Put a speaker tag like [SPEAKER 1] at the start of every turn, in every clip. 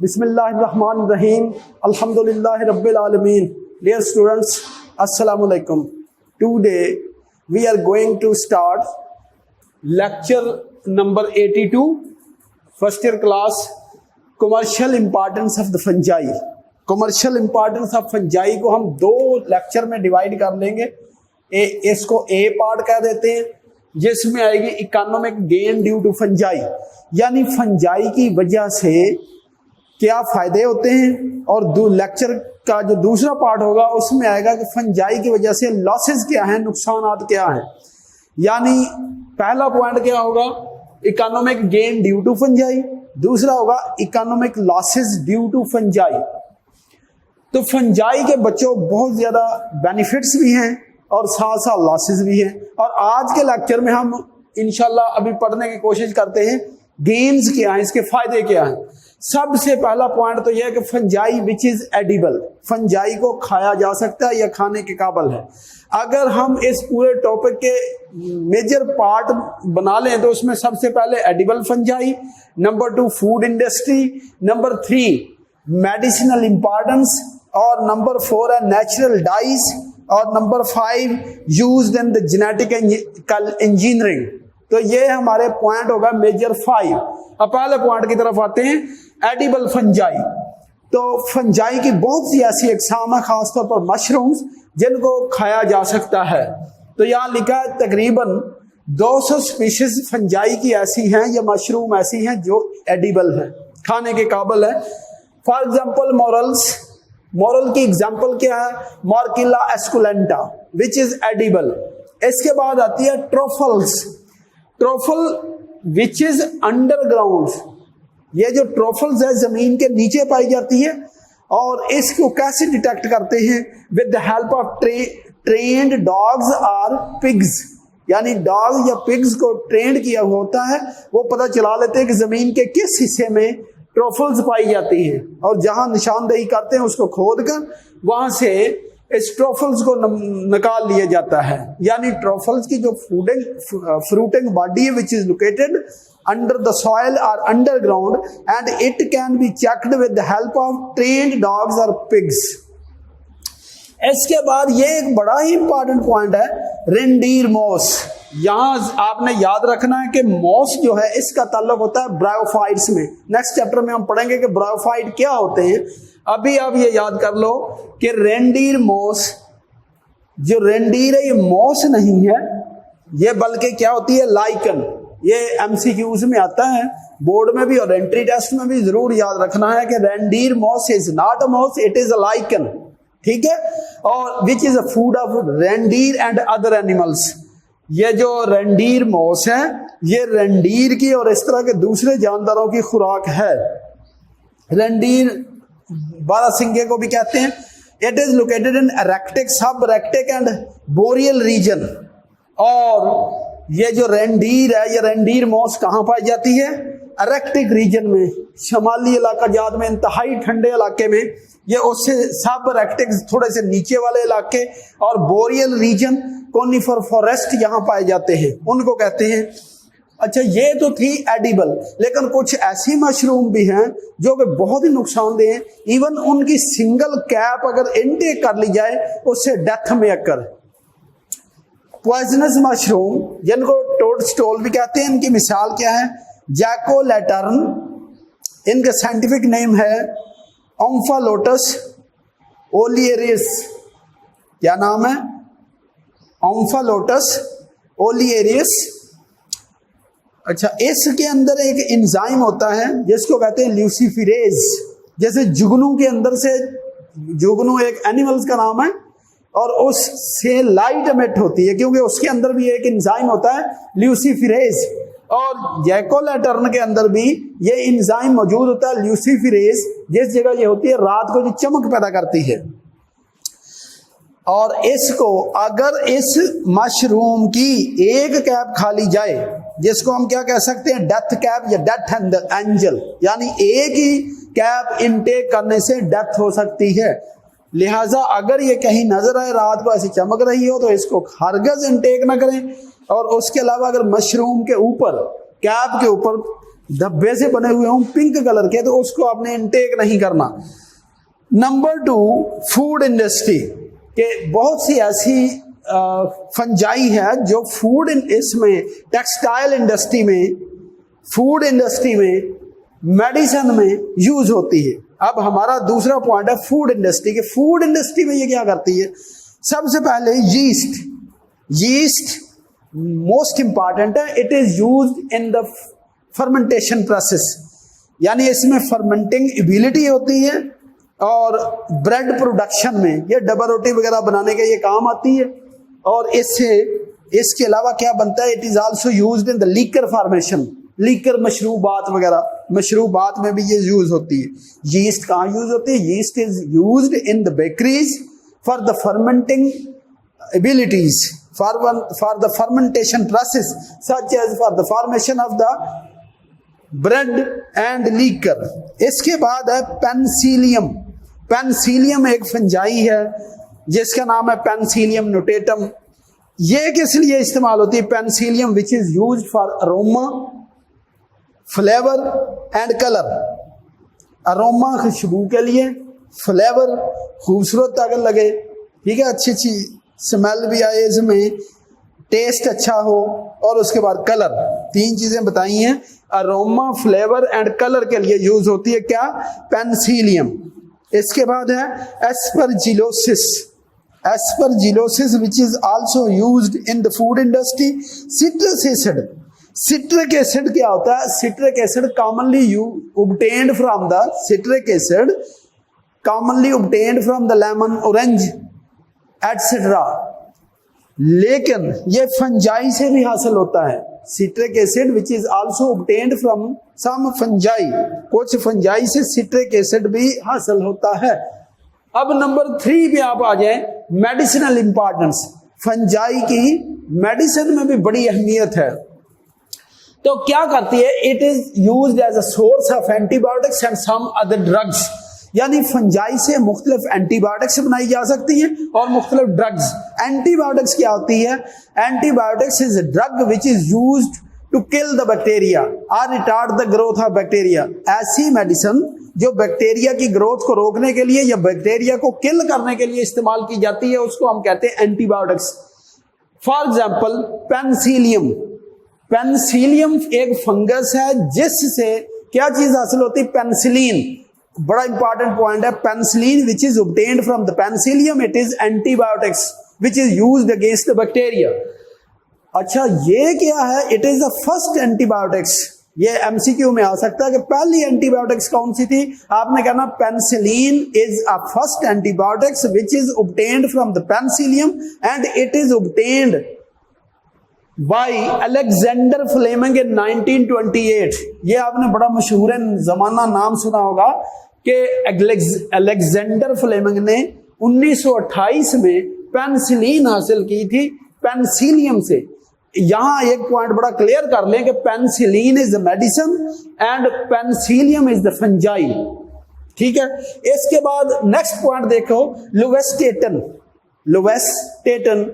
[SPEAKER 1] बिस्मिल्लाहिर्रहमानिर्रहीम अल्हम्दुलिल्लाहि रब्बिल आलमीन। Dear students, assalamu alaikum. Today we are going to start lecture number 82, first year class, commercial importance of the fungi. Commercial importance of fungi को हम दो lecture में divide कर लेंगे। इसको ए पार्ट कह देते हैं, जिसमें आएगी economic gain due to fungi, यानी फंजाई की वजह से क्या फायदे होते हैं। और लेक्चर का जो दूसरा पार्ट होगा उसमें आएगा कि फंजाई की वजह से लॉसेस क्या हैं, नुकसानात क्या हैं। यानी पहला पॉइंट क्या होगा, economic gain due to fungi, दूसरा होगा economic losses due to fungi. तो फंजाई के बच्चों बहुत ज्यादा बेनिफिट्स भी हैं और साथ साथ लॉसेस भी हैं। और आज के लेक्चर में हम इंशाल्लाह अभी पढ़ने की कोशिश करते हैं गेन्स क्या हैं, इसके फायदे क्या हैं। सबसे पहला पॉइंट तो यह है कि fungi which is edible, fungi को खाया जा सकता है या खाने के काबिल है। अगर हम इस पूरे टॉपिक के मेजर पार्ट बना लें तो उसमें सबसे पहले edible fungi, number 2 food industry, number 3 medicinal importance, और नंबर 4 है नेचुरल डाइज, और number 5 used in the genetic engineering. तो ये हमारे पॉइंट होगा मेजर 5। अब पहले पॉइंट की तरफ आते हैं, एडिबल फंजाई। तो फंजाई की बहुत सी ऐसी अक़साम है, खासतौर पर मशरूम्स, जिनको खाया जा सकता है। तो यहाँ लिखा है तकरीबन 200 स्पीशीज फंजाई की ऐसी हैं या मशरूम ऐसी हैं जो एडिबल है, खाने के काबिल है। फॉर एग्जाम्पल मोरल की एग्जाम्पल क्या है, मार्किला एस्कुलेंटा विच इज एडिबल। इसके बाद आती है ट्रोफल विच इज अंडरग्राउंड। ये जो ट्रोफल्स है जमीन के नीचे पाई जाती है, और इसको कैसे डिटेक्ट करते हैं, with the help of trained dogs और पिग्स। यानी डॉग या पिग्स को ट्रेंड किया हुआ होता है, वो पता चला लेते हैं कि जमीन के किस हिस्से में ट्रोफल्स पाई जाती हैं, और जहां निशानदेही करते हैं उसको खोद कर वहां से इस ट्रोफल्स को निकाल लिया जाता है। यानी ट्रोफल्स की जो फ्रूटिंग बॉडी है which is located under the soil और underground, and it can be checked with the help of trained dogs और पिग्स। इसके बाद ये एक बड़ा ही इंपॉर्टेंट पॉइंट है, रेंडीर मॉस। यहां आपने याद रखना है कि मॉस जो है इसका ताल्लुक होता है ब्रायोफाइट्स में। नेक्स्ट चैप्टर में हम पढ़ेंगे कि ब्रायोफाइट क्या होते हैं। अभी आप ये याद कर लो कि रेंडीर मॉस, जो रेंडीर है ये मॉस नहीं है, ये बल्कि क्या होती है, लाइकन। ये एमसीक्यूज में आता है, बोर्ड में भी और एंट्री टेस्ट में भी जरूर याद रखना है कि reindeer moss is not a moss, it is a lichen. ठीक है, और which is a food of reindeer and other animals. ये जो रेंडीर मॉस है ये रेंडीर की और इस तरह के दूसरे जानदारों की खुराक है। रेंडीर बारहसिंगे को भी कहते हैं। It is located in erratic, सब रेक्टिक एंड बोरियल रीजन। और ये जो रेंडीर है, ये रेंडीर मॉस कहाँ पाई जाती है, एरेक्टिक रीजन में, शमाली इलाका जात में, इंतहाई ठंडे इलाके में। ये उससे सब रेक्टिक थोड़े से नीचे वाले इलाके और बोरियल रीजन, कोनिफर फॉरेस्ट यहाँ पाए जाते हैं, उनको कहते हैं। अच्छा, ये तो थी एडिबल, लेकिन कुछ ऐसी मशरूम भी हैं जो कि बहुत ही नुकसानदेह हैं। इवन उनकी सिंगल कैप अगर इनटेक कर ली जाए उससे डेथ में अक्कर। पॉइजनस मशरूम जिनको टोडस्टोल भी कहते हैं, इनकी मिसाल क्या है, जैको लैटर्न, इनका साइंटिफिक नेम है ओम्फालोटस ओलिएरियस। क्या नाम है, ओम्फालोटस ओलिएरियस। अच्छा, इसके अंदर एक एंजाइम होता है जिसको कहते हैं ल्यूसीफिरेज। जैसे जुगनू के अंदर से, जुगनू एक एनिमल्स का नाम है, और उससे लाइट एमिट होती है क्योंकि उसके अंदर भी एक एंजाइम होता है ल्यूसीफिरेज। और जैकोलैटर्न के अंदर भी ये एंजाइम मौजूद होता है ल्यूसीफिरेज, जिस जगह ये होती है रात को जो चमक पैदा करती है। और इसको अगर इस मशरूम की एक कैप खा ली जाए, जिसको हम क्या कह सकते हैं, डेथ कैप या डेथ एंजल, यानी एक ही कैप इनटेक करने से डेथ हो सकती है। लिहाजा अगर ये कहीं नजर आए रात को ऐसी चमक रही हो तो इसको हरगज इनटेक ना करें। और उसके अलावा अगर मशरूम के ऊपर, कैप के ऊपर धब्बे से बने हुए हों पिंक कलर के, तो उसको आपने इनटेक नहीं करना। नंबर 2, फूड इंडस्ट्री के बहुत सी ऐसी फंजाई है जो फूड इसमें, टेक्सटाइल इंडस्ट्री में, फूड इंडस्ट्री में, मेडिसिन में यूज होती है। अब हमारा दूसरा पॉइंट है फूड इंडस्ट्री के। फूड इंडस्ट्री में ये क्या करती है? सबसे पहले यीस्ट, यीस्ट मोस्ट इंपॉर्टेंट है। It is used in the fermentation process, यानी इसमें फर्मेंटिंग एबिलिटी होती है और ब्रेड प्रोडक्शन में ये डबल रोटी वगैरह बनाने के ये काम आती है। और इसके अलावा क्या बनता है? It is also used in the liquor formation, liquor मशरूबात वगैरह, मशरूबात में भी ये यूज होती है। यीस्ट कहाँ यूज होती है? Yeast is used in the bakeries for the fermenting abilities, for the fermentation process such as for the formation of the bread and liquor. इसके बाद है पेनिसिलियम। पेनिसिलियम एक फंजाई है जिसका नाम है पेनिसिलियम नोटेटम। ये किस लिए इस्तेमाल होती है? Penicillium which is used for aroma, flavour and colour. Aroma खुशबू के लिए, फ्लेवर खूबसूरत अगर लगे, ठीक है, अच्छी अच्छी स्मेल भी आए इसमें, टेस्ट अच्छा हो, और उसके बाद कलर। 3 चीजें बताई हैं, अरोमा, फ्लेवर एंड कलर के लिए यूज होती है क्या? पेनिसिलियम। इसके बाद है aspergillosis. Aspergillosis which is also used in the food industry. Citrus acid, citric acid क्या होता है? Citric acid commonly obtained from the citric acid, commonly obtained from the lemon, orange, etc. लेकिन ये फंजाई से भी हासिल होता है। Citric acid which is also obtained from some fungi, कुछ फंजाई से सिट्रिक एसिड भी हासिल होता है। अब नंबर 3 पे आप आ जाए, मेडिसिनल इंपॉर्टेंस। फंजाई की मेडिसिन में भी बड़ी अहमियत है। तो क्या करती है? It is used as a source of antibiotics and some other drugs, यानी फंजाई से मुख्तलिफ एंटीबायोटिक्स बनाई जा सकती हैं और मुख्तलिफ ड्रग्स। एंटीबायोटिक्स क्या होती है? Antibiotics is a drug which is used to kill the bacteria और retard the growth of bacteria. ऐसी मेडिसिन जो बैक्टीरिया की ग्रोथ को रोकने के लिए या बैक्टीरिया को किल करने के लिए इस्तेमाल की जाती है, उसको हम कहते हैं antibiotics. For example Penicillium. Penicillium एक फंगस है जिससे क्या चीज हासिल होती है? पेनिसिलिन। बड़ा इंपॉर्टेंट पॉइंट है, penicillin which is obtained from the penicillium, it is antibiotics which is used against the bacteria। अच्छा, ये क्या है? It is the first antibiotics. ये एमसीक्यू में आ सकता है कि पहली एंटीबायोटिक्स कौन सी थी? आपने कहना penicillin is a first antibiotics which is obtained from the penicillium and it is obtained by Alexander Fleming in 1928। ये आपने बड़ा मशहूर जमाना नाम सुना होगा कि अलेक्जेंडर फ्लेमिंग ने 1928 में पेनिसिलिन हासिल की थी पेनिसिलियम से। यहां एक पॉइंट बड़ा क्लियर कर लें कि penicillin is the medicine and Penicillium is the fungi, ठीक है। इसके बाद नेक्स्ट पॉइंट देखो, लोवेस्टेटन। लोवेस्टेटन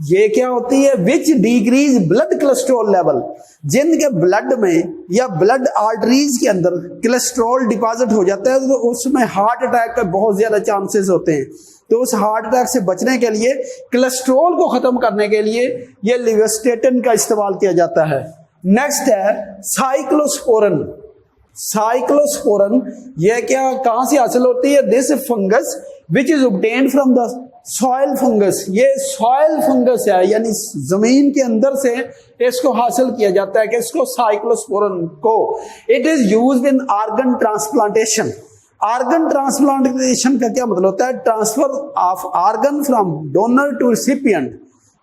[SPEAKER 1] ये क्या होती है? विच डिक्रीज ब्लड कोलेस्ट्रॉल लेवल। जिनके ब्लड में या ब्लड आर्टरीज के अंदर कोलेस्ट्रॉल डिपॉजिट हो जाता है तो उसमें हार्ट अटैक का बहुत ज्यादा चांसेस होते हैं। तो उस हार्ट अटैक से बचने के लिए, कोलेस्ट्रॉल को खत्म करने के लिए ये लोवेस्टेटन का इस्तेमाल किया जाता है। नेक्स्ट है साइक्लोस्पोरिन। साइक्लोस्पोरिन ये क्या, कहां से हासिल होती है? This fungus which is obtained from the soil fungus. ये सॉइल फंगस है, यानी जमीन के अंदर से इसको हासिल किया जाता है कि इसको साइक्लोस्पोरिन को। It is used in organ transplantation. Organ transplantation का क्या मतलब होता है? Transfer of organ from donor to recipient.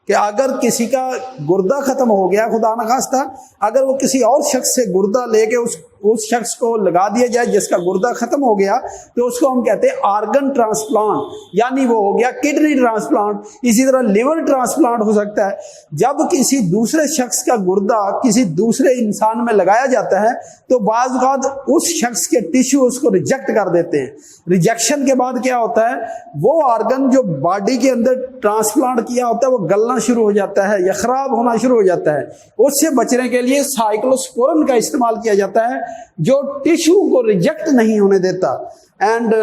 [SPEAKER 1] कि अगर किसी का गुर्दा खत्म हो गया, खुदा न खास्ता, अगर वो किसी और शख्स से गुर्दा लेके उस शख्स को लगा दिया जाए जिसका गुर्दा खत्म हो गया, तो उसको हम कहते हैं आर्गन ट्रांसप्लांट, यानी वो हो गया किडनी ट्रांसप्लांट। इसी तरह लिवर ट्रांसप्लांट हो सकता है। जब किसी दूसरे शख्स का गुर्दा किसी दूसरे इंसान में लगाया जाता है तो बाज़ औक़ात उस शख्स के टिश्यू उसको रिजेक्ट कर देते हैं। रिजेक्शन के बाद क्या होता है, वो आर्गन जो बॉडी के अंदर ट्रांसप्लांट किया होता है वो गलना शुरू हो जाता है या खराब होना शुरू हो जाता है। उससे बचने के लिए साइक्लोस्पोरिन का इस्तेमाल किया जाता है जो टिश्यू को रिजेक्ट नहीं होने देता and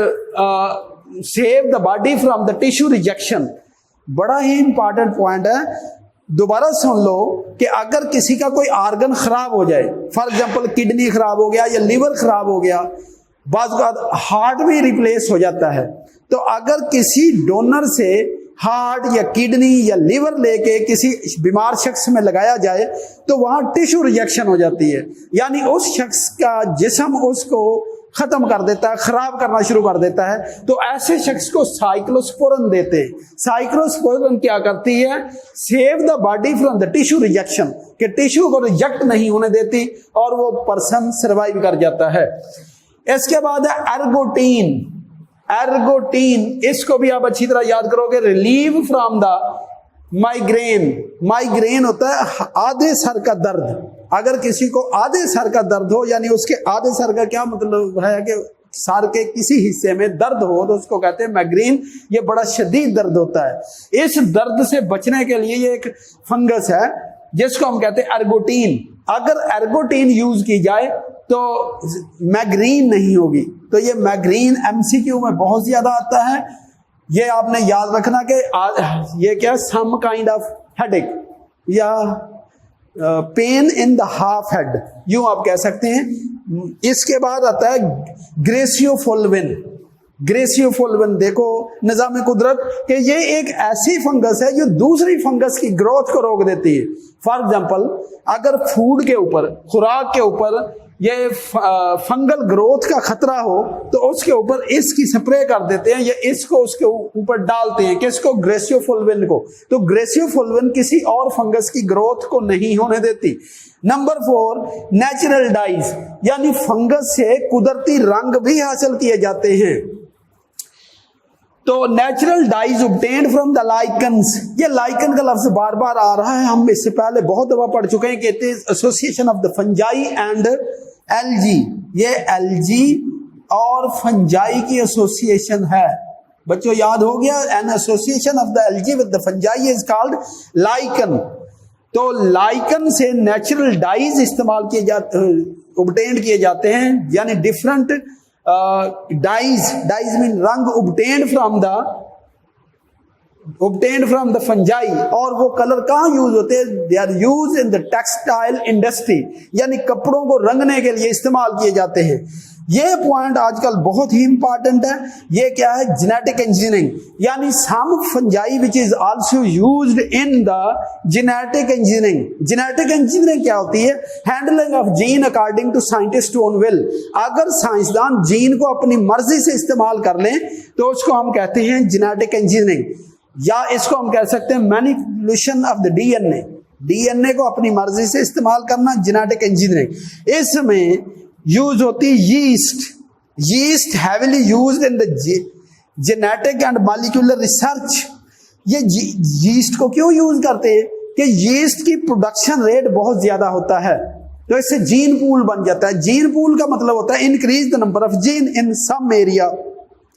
[SPEAKER 1] save the body from the tissue rejection. बड़ा ही इंपॉर्टेंट पॉइंट है, दोबारा सुन लो कि अगर किसी का कोई आर्गन खराब हो जाए, फॉर एग्जांपल किडनी खराब हो गया या लिवर खराब हो गया, बाज़ औक़ात हार्ट भी रिप्लेस हो जाता है, तो अगर किसी डोनर से हार्ट या किडनी या लिवर लेके किसी बीमार शख्स में लगाया जाए तो वहां टिश्यू रिजेक्शन हो जाती है, यानी उस शख्स का जिस्म उसको खत्म कर देता है, खराब करना शुरू कर देता है। तो ऐसे शख्स को साइक्लोस्पोरिन देते हैं। साइक्लोस्पोरिन क्या करती है, save the body from the tissue rejection, कि टिश्यू को रिजेक्ट नहीं होने देती और वो पर्सन सर्वाइव कर जाता है। इसके बाद है एर्गोटीन। एर्गोटीन, इसको भी आप अच्छी तरह याद करोगे, relieve from the migraine. Migraine होता है आधे सर का दर्द। अगर किसी को आधे सर का दर्द हो, यानी उसके आधे सर का क्या मतलब है कि सर के किसी हिस्से में दर्द हो, तो उसको कहते हैं माइग्रेन। ये बड़ा शदीद दर्द होता है। इस दर्द से बचने के लिए ये एक फंगस है जिसको हम कहते हैं एर्गोटीन। अगर एर्गोटीन यूज की जाए तो माइग्रेन नहीं होगी। तो ये माइग्रेन एमसीक्यू में बहुत ज्यादा आता है। ये आपने याद रखना कि ये क्या, सम काइंड ऑफ हेडेक या pain in the half head, यूं आप कह सकते हैं। इसके बाद आता है ग्रेसियोफोल्विन। ग्रेसियोफोल्विन देखो निजाम कुदरत कि ये एक ऐसी फंगस है जो दूसरी फंगस की ग्रोथ को रोक देती है। फॉर एग्जांपल, अगर फूड के ऊपर, खुराक के ऊपर ये फंगल ग्रोथ का खतरा हो तो उसके ऊपर इसकी स्प्रे कर देते हैं या इसको उसके ऊपर डालते हैं, किसको, ग्रेसियोफोल्विन को। तो ग्रेसियोफोल्विन किसी और फंगस की ग्रोथ को नहीं होने देती। नंबर 4, नेचुरल डाइज, यानी फंगस से कुदरती रंग भी हासिल किए जाते हैं। तो natural dyes obtained from the lichens. ये लाइकन का लफ्ज बार बार आ रहा है, हम इससे पहले बहुत दफा पढ़ चुके हैं। कहते हैं association of the fungi and algae. ये एल्गी और फंजाई की एसोसिएशन है, बच्चों याद हो गया। An association of the algae with the fungi is called lichen. तो लाइकन से नेचुरल डाइज इस्तेमाल किए जाते, ऑब्टेन्ड किए जाते हैं, यानी डिफरेंट डाइज मीन रंग obtained from the fungi। और वो कलर कहाँ यूज होते हैं, they are use in the textile industry, यानी कपड़ों को रंगने के लिए इस्तेमाल किए जाते हैं। ये पॉइंट आजकल बहुत ही इंपॉर्टेंट है। ये क्या है, जेनेटिक इंजीनियरिंग, यानी some fungi which is also used in the genetic engineering. Genetic engineering क्या होती है, handling of gene according to scientist own will. अगर साइंसदान जीन को अपनी मर्जी से इस्तेमाल कर लें तो उसको हम कहते हैं जेनेटिक इंजीनियरिंग, या इसको हम कह सकते हैं manipulation of the DNA. DNA को अपनी मर्जी से इस्तेमाल करना, जेनेटिक इंजीनियरिंग। इसमें यूज होती है yeast. Yeast heavily used in the genetic and molecular research. ये यीस्ट को क्यों यूज करते हैं कि यीस्ट की प्रोडक्शन रेट बहुत ज्यादा होता है, तो इससे जीन पूल बन जाता है। जीन पूल का मतलब होता है increase the number of gene in some area,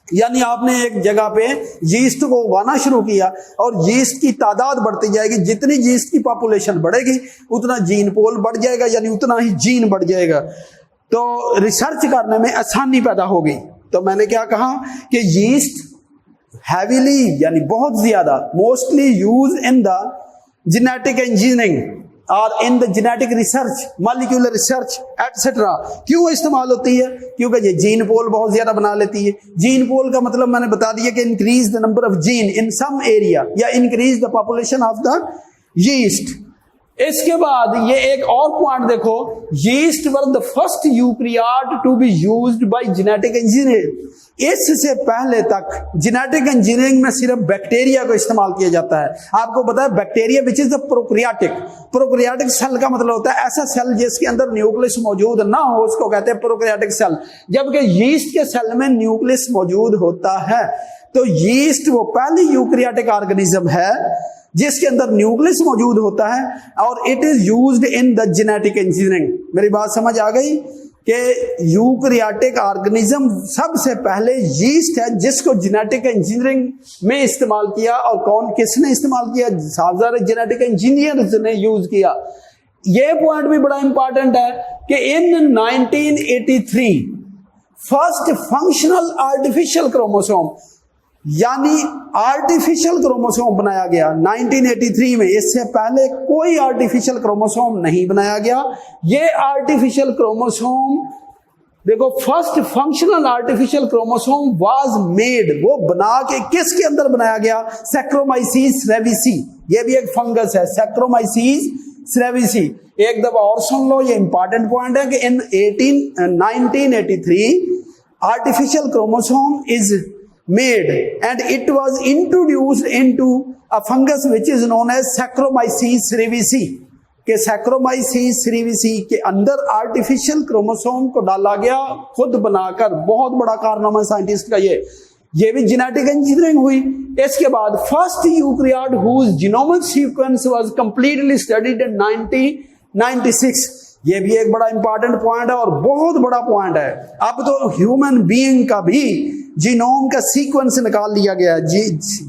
[SPEAKER 1] यानी आपने एक जगह पे यीस्ट को उगाना शुरू किया और यीस्ट की तादाद बढ़ती जाएगी। जितनी यीस्ट की पॉपुलेशन बढ़ेगी उतना जीन पूल बढ़ जाएगा, यानी उतना ही जीन बढ़ जाएगा। तो रिसर्च करने में आसानी पैदा होगी। तो मैंने क्या कहा कि यीस्ट हैवीली यानी बहुत ज्यादा mostly use in the genetic engineering और in the genetic research, molecular research etcetera. क्यों इस्तेमाल होती है, क्योंकि ये जीन पोल बहुत ज्यादा बना लेती है। जीन पोल का मतलब मैंने बता दिया कि increase the number of gene in some area या increase the population of the yeast. इसके बाद ये एक और पॉइंट देखो, yeast were the first eukaryote to be used by genetic engineer, इससे पहले तक जेनेटिक इंजीनियरिंग में सिर्फ बैक्टीरिया को इस्तेमाल किया जाता है। आपको पता है bacteria which is the prokaryotic, prokaryotic cell का मतलब होता है ऐसा सेल जिसके अंदर न्यूक्लियस मौजूद ना हो, उसको कहते हैं प्रोकैरियोटिक सेल। जबकि यीस्ट के सेल में न्यूक्लियस मौजूद होता है। तो यीस्ट वो पहली यूकैरियोटिक ऑर्गेनिज्म है जिसके अंदर न्यूक्लियस मौजूद होता है और it is used in the genetic engineering. मेरी बात समझ आ गई कि यूकैरियोटिक ऑर्गेनिज्म सबसे पहले यीस्ट है जिसको जेनेटिक इंजीनियरिंग में इस्तेमाल किया। और कौन किसने इस्तेमाल किया? सारे जेनेटिक इंजीनियर्स ने यूज किया। यह पॉइंट भी बड़ा इंपॉर्टेंट है कि इन 1983 फर्स्ट फंक्शनल आर्टिफिशियल क्रोमोसोम यानी आर्टिफिशियल क्रोमोसोम बनाया गया 1983 में। इससे पहले कोई आर्टिफिशियल क्रोमोसोम नहीं बनाया गया। ये आर्टिफिशियल क्रोमोसोम देखो, first functional artificial chromosome was made, वो बना के किसके अंदर बनाया गया? Saccharomyces cerevisiae. ये भी एक फंगस है, सैक्रोमाइसीस सेरेविसी। एक दफा और सुन लो, ये इंपॉर्टेंट पॉइंट है कि इन 1983 artificial chromosome is made and it was introduced into a fungus which is known as Saccharomyces cerevisiae। के Saccharomyces cerevisiae के अंदर आर्टिफिशियल क्रोमोसोम को डाला गया खुद बनाकर। बहुत बड़ा कारनामा साइंटिस्ट का ये भी जेनेटिक इंजीनियरिंग हुई। इसके बाद first eukaryote whose genomic sequence was completely studied in 1996। ये भी एक बड़ा इंपॉर्टेंट पॉइंट है और बहुत बड़ा पॉइंट है। अब तो ह्यूमन बीइंग का भी जीनोम का सीक्वेंस निकाल लिया गया है।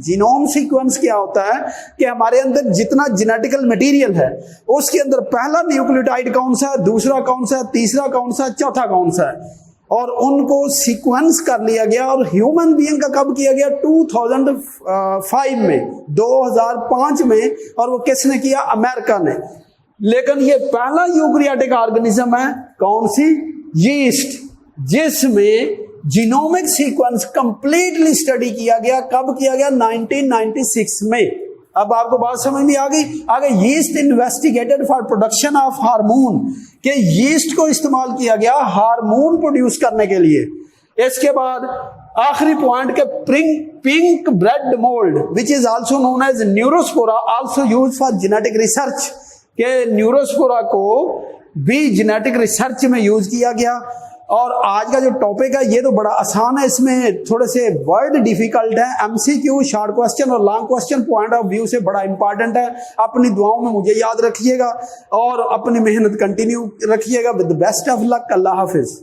[SPEAKER 1] जीनोम सीक्वेंस क्या होता है कि हमारे अंदर जितना जेनेटिकल मटेरियल है उसके अंदर पहला न्यूक्लियोटाइड कौन सा है, दूसरा कौन सा है, तीसरा कौन सा है, चौथा कौन सा है, और उनको सीक्वेंस कर लिया गया। और ह्यूमन बीइंग का कब किया गया? 2005 में, 2005 में। और वो किसने किया? अमेरिका ने। लेकिन ये पहला यूकैरियोटिक ऑर्गेनिज्म है कौन सी? यीस्ट, जिसमें जीनोमिक सीक्वेंस कंप्लीटली स्टडी किया गया। कब किया गया? 1996 में। अब आपको बात समझ में आ गई? आगे yeast investigated for production of hormone, के यीस्ट को इस्तेमाल किया गया हार्मोन प्रोड्यूस करने के लिए। इसके बाद आखिरी पॉइंट के pink bread mould which is also known as neurospora also used for genetic research, के न्यूरोस्पोरा को भी जेनेटिक रिसर्च में यूज किया गया। और आज का जो टॉपिक है ये तो बड़ा आसान है, इसमें थोड़े से वर्ड डिफिकल्ट है। एमसीक्यू, शॉर्ट क्वेश्चन और long question point of view से बड़ा इंपॉर्टेंट है। अपनी दुआओं में मुझे याद रखिएगा और अपनी मेहनत कंटिन्यू रखिएगा। With the best of luck. Allah Hafiz.